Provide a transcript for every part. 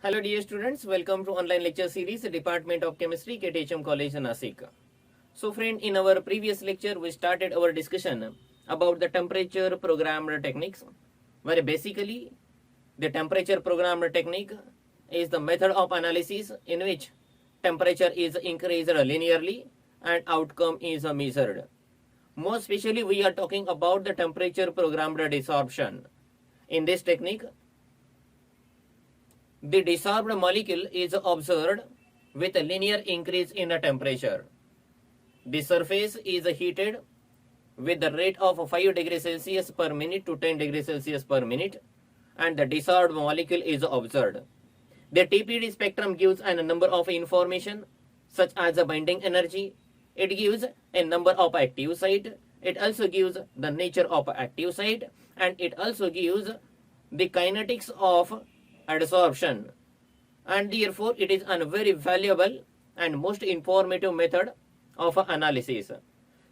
Hello dear students, welcome to online lecture series, Department of Chemistry, KTHM College, Nasik. So friend, in our previous lecture, we started our discussion about the temperature programmed techniques, where basically the temperature programmed technique is the method of analysis in which temperature is increased linearly and outcome is measured. More especially, we are talking about the temperature programmed desorption. In this technique, the desorbed molecule is observed with a linear increase in the temperature. The surface is heated with the rate of 5 degrees Celsius per minute to 10 degrees Celsius per minute, and the desorbed molecule is observed. The TPD spectrum gives a number of information such as the binding energy. It gives a number of active site. It also gives the nature of active site, and it also gives the kinetics of adsorption, and therefore it is a very valuable and most informative method of analysis.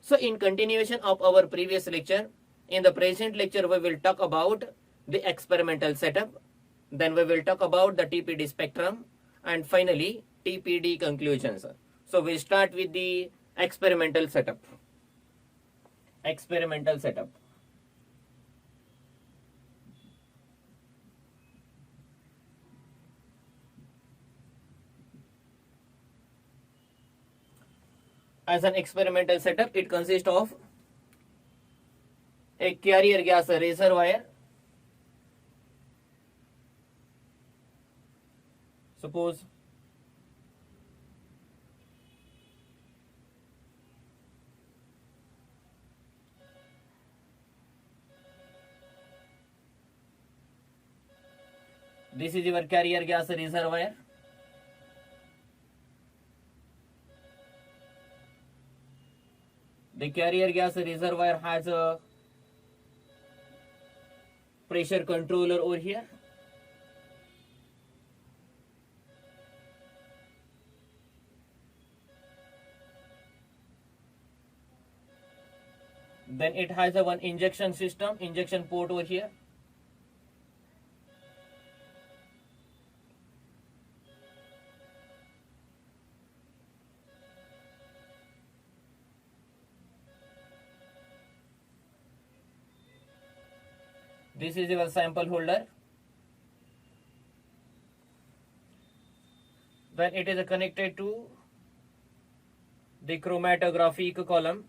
So in continuation of our previous lecture, in the present lecture we will talk about the experimental setup, then we will talk about the TPD spectrum, and finally TPD conclusions. So we start with the experimental setup. Experimental setup. As an experimental setup, it consists of a carrier gas reservoir. Suppose this is your carrier gas reservoir. The carrier gas reservoir has a pressure controller over here. Then it has a one injection system, injection port over here. This is your sample holder. Then it is connected to the chromatographic column.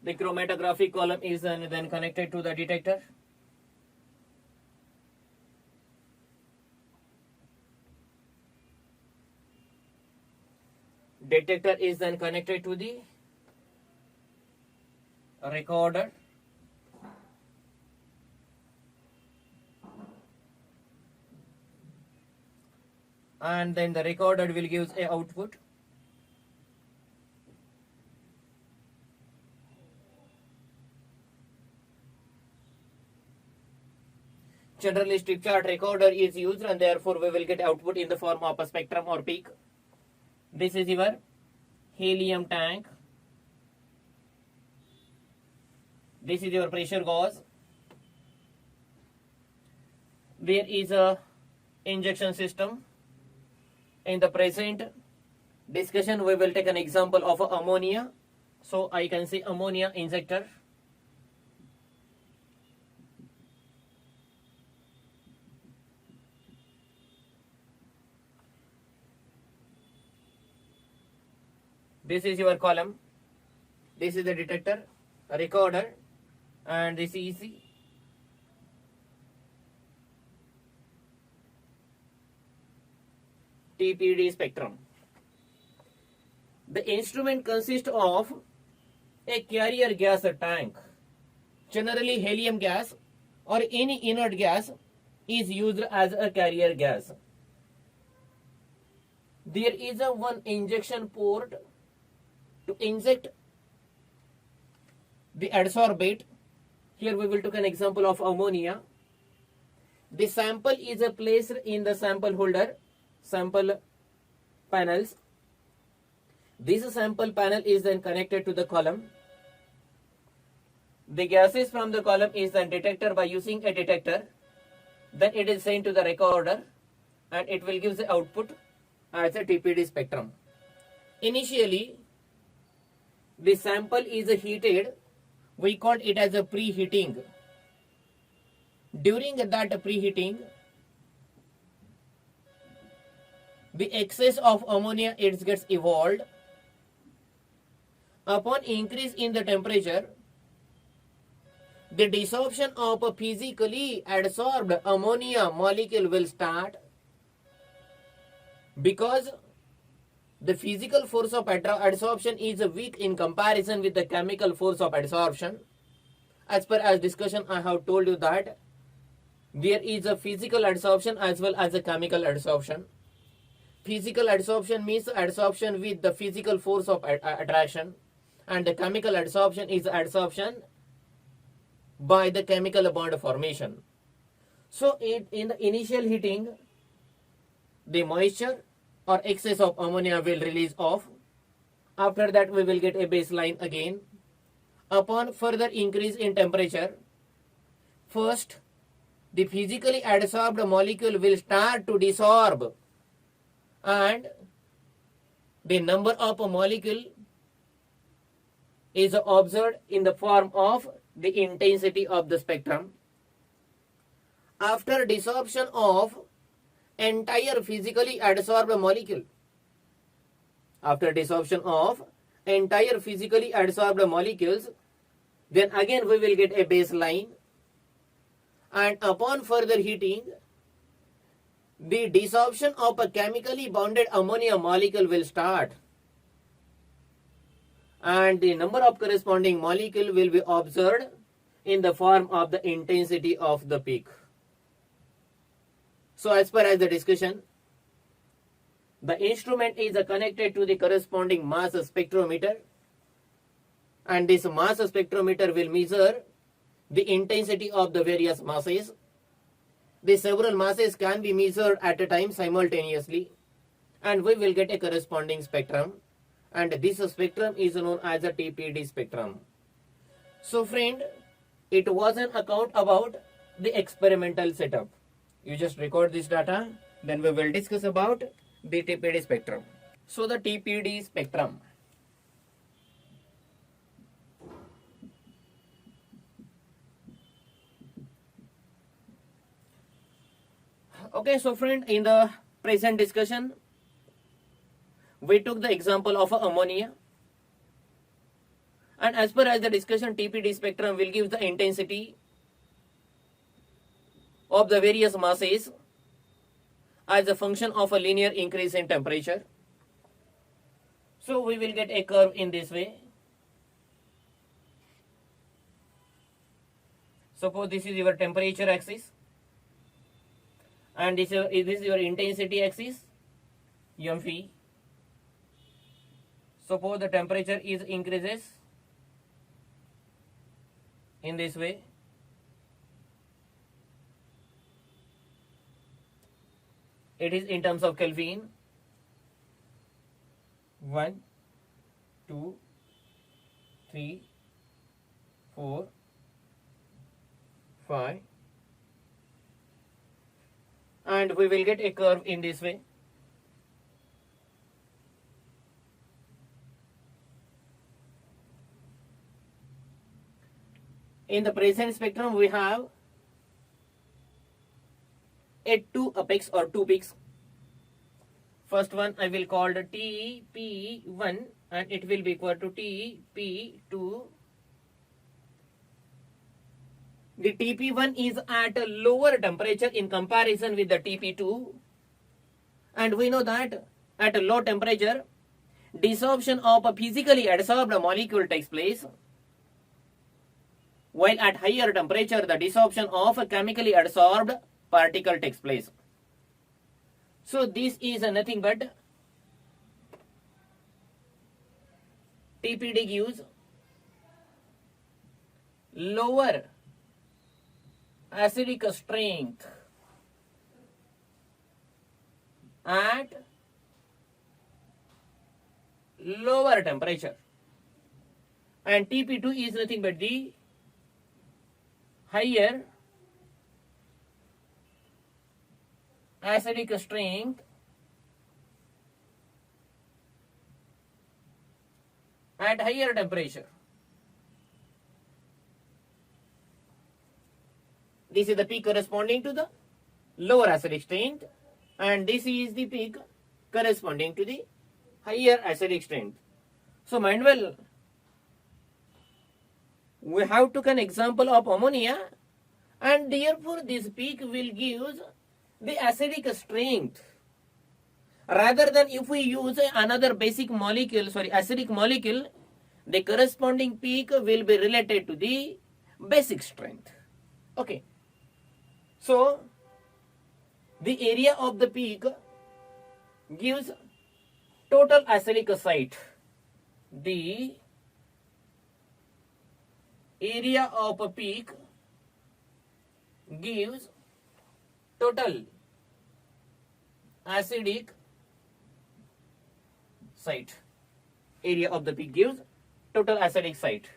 The chromatographic column is then connected to the detector. Detector is then connected to the recorder. And then the recorder will give a output. Generally, strip chart recorder is used, and therefore we will get output in the form of a spectrum or peak. This is your helium tank. This is your pressure gauge. There is a injection system. In the present discussion, we will take an example of ammonia. So I can say ammonia injector. This is your column. This is the detector, a recorder, and this is TPD spectrum. The instrument consists of a carrier gas tank, generally helium gas or any inert gas is used as a carrier gas. There is a one injection port to inject the adsorbate. Here we will take an example of ammonia. The sample is placed in the sample holder, sample panels. This sample panel is then connected to the column. The gases from the column is then detected by using a detector. Then it is sent to the recorder and it will give the output as a TPD spectrum. Initially, the sample is heated. We call it as a preheating. During that preheating, the excess of ammonia it gets evolved. Upon increase in the temperature, the desorption of a physically adsorbed ammonia molecule will start, because the physical force of adsorption is weak in comparison with the chemical force of adsorption. As per as discussion, I have told you that there is a physical adsorption as well as a chemical adsorption. Physical adsorption means adsorption with the physical force of attraction, and the chemical adsorption is adsorption by the chemical bond formation. So in the initial heating, the moisture or excess of ammonia will release off. After that we will get a baseline again. Upon further increase in temperature, first the physically adsorbed molecule will start to desorb, and the number of a molecule is observed in the form of the intensity of the spectrum. After desorption of entire physically adsorbed molecule, after desorption of entire physically adsorbed molecules, then again we will get a baseline, and upon further heating, the desorption of a chemically bonded ammonia molecule will start, and the number of corresponding molecule will be observed in the form of the intensity of the peak. So as per as the discussion, the instrument is connected to the corresponding mass spectrometer, and this mass spectrometer will measure the intensity of the various masses. The several masses can be measured at a time simultaneously, and we will get a corresponding spectrum, and this spectrum is known as a TPD spectrum. So friend, it was an account about the experimental setup. You just record this data, then we will discuss about the TPD spectrum. So the TPD spectrum. Okay, so friend, in the present discussion, we took the example of ammonia, and as per as the discussion, TPD spectrum will give the intensity of the various masses as a function of a linear increase in temperature. So we will get a curve in this way. Suppose this is your temperature axis, and this is your intensity axis, mv. Suppose the temperature is increases in this way. It is in terms of Kelvin. 1, 2, 3, 4, 5, and we will get a curve in this way. In the present spectrum, we have a two apex or two peaks. First one I will call the TP1, and it will be equal to TP2. The TP1 is at a lower temperature in comparison with the TP2, and we know that at a low temperature, desorption of a physically adsorbed molecule takes place, while at higher temperature, the desorption of a chemically adsorbed particle takes place. So this is nothing but TPD gives lower acidic strength at lower temperature, and TP2 is nothing but the higher acidic strength at higher temperature. This is the peak corresponding to the lower acidic strength, and this is the peak corresponding to the higher acidic strength. So mind well, we have took an example of ammonia, and therefore this peak will give the acidic strength, rather than if we use another acidic molecule, the corresponding peak will be related to the basic strength. Okay, so the area of the peak gives total acidic site. The area of a peak gives total acidic site. Area of the peak gives total acidic site.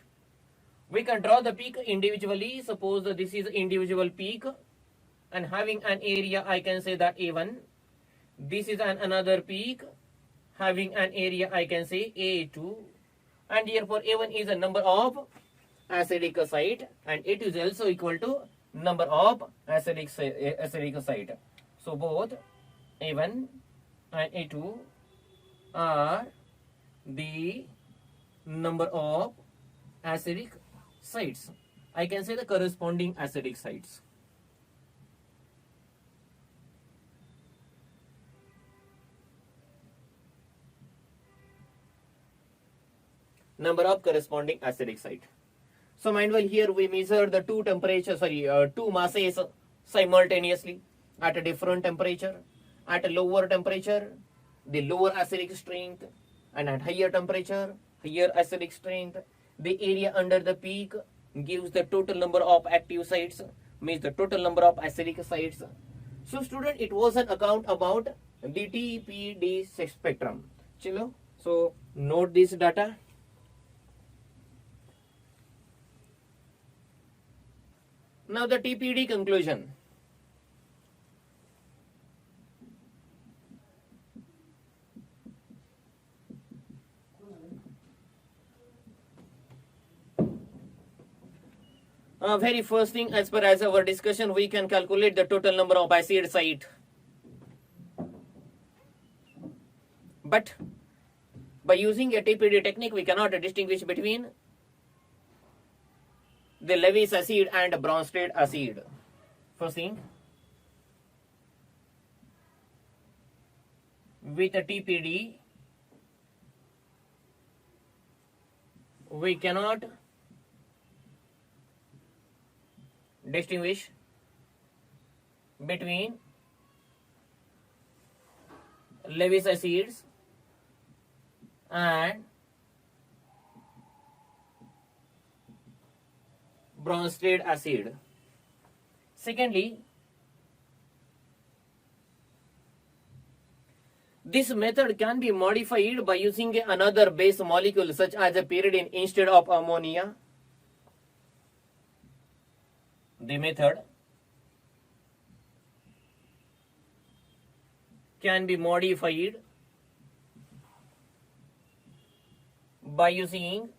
We can draw the peak individually. Suppose that this is individual peak and having an area, I can say that A1. This is another peak having an area, I can say A2, and therefore A1 is a number of acidic site and it is also equal to number of acidic site. So both A1 and A2 are the number of acidic sites. I can say the corresponding acidic sites. Number of corresponding acidic site. So mind well, here we measure the two masses simultaneously at a different temperature. At a lower temperature, the lower acidic strength, and at higher temperature, higher acidic strength. The area under the peak gives the total number of active sites, means the total number of acidic sites. So student, it was an account about the TPD spectrum. Chalo, so note this data. Now the TPD conclusion. Very first thing, as per as our discussion, we can calculate the total number of acid site. But by using a TPD technique, we cannot distinguish between the Lewis acid and Bronsted acid. First thing, with a TPD, we cannot distinguish between Lewis acids and Bronsted acid. Secondly, this method can be modified by using another base molecule such as a pyridine instead of ammonia. The method can be modified by using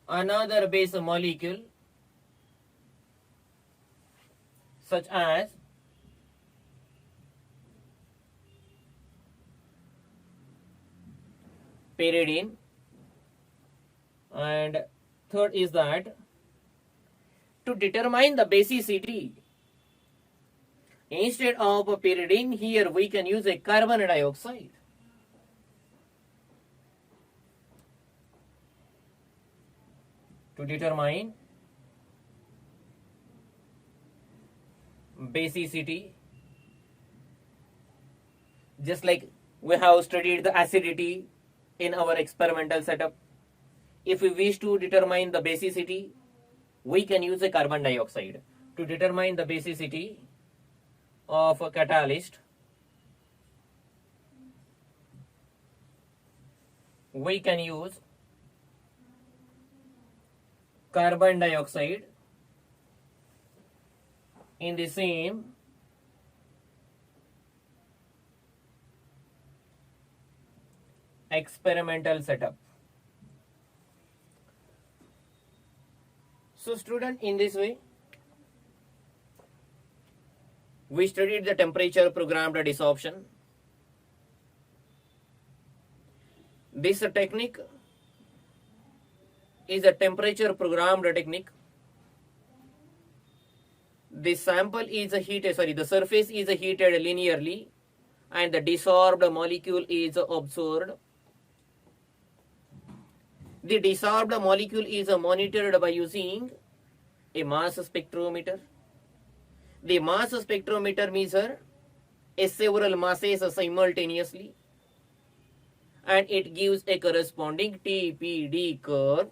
another base molecule such as pyridine, and third is that to determine the basicity, instead of pyridine, here we can use a carbon dioxide. To determine basicity. Just like we have studied the acidity in our experimental setup. If we wish to determine the basicity, we can use a carbon dioxide. To determine the basicity of a catalyst, we can use carbon dioxide in the same experimental setup. So student, in this way we studied the temperature programmed desorption. This technique is a temperature programmed technique. The sample is heated, the surface is heated linearly and the desorbed molecule is observed. The desorbed molecule is monitored by using a mass spectrometer. The mass spectrometer measures several masses simultaneously and it gives a corresponding TPD curve.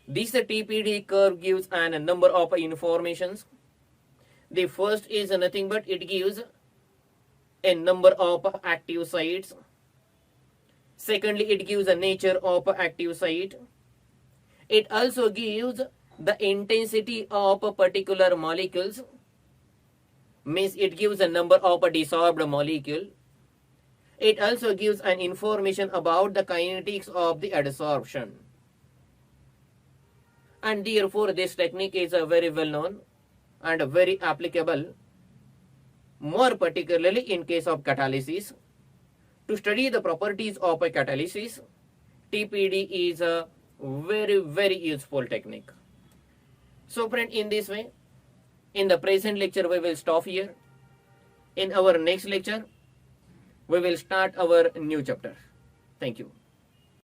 This TPD curve gives a number of informations. The first is nothing but it gives a number of active sites. Secondly, it gives a nature of active site. It also gives the intensity of particular molecules. Means it gives a number of desorbed molecule. It also gives an information about the kinetics of the adsorption. And therefore this technique is very well known and very applicable, more particularly in case of catalysis. To study the properties of a catalysis, TPD is a very useful technique. So friend, in this way, in the present lecture we will stop here. In our next lecture, we will start our new chapter. Thank you.